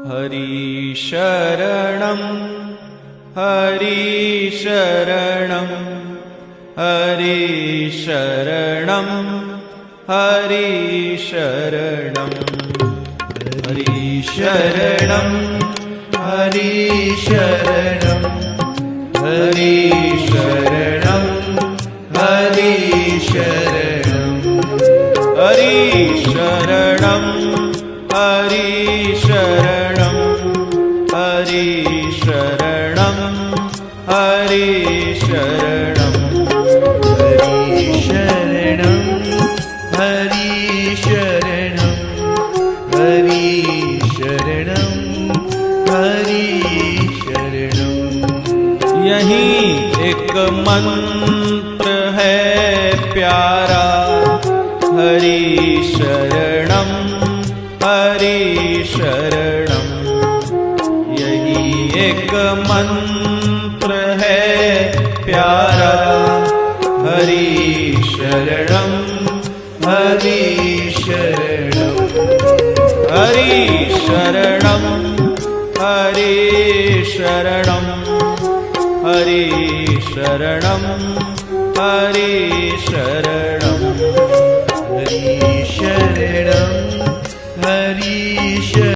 हरिशरणं हरिशरणं हरिशरणं हरिशरणं हरिशरणं हरिशरणं हरिशरणं हरिशरणं हरिशरणं हरिशरणं हरिशरणं हरिशरणं हरिशरणं हरिशरणं हरिशरणं हरिशरणं। यही एक मंत्र है प्यारा, हरिशरणं हरिशरणं। यही एक मंत्र है प्यारा, हरिशरणं हरिशरणं हरिशरणं हरिशरणं हरिशरणं हरिशरणं हरिशरणं हरि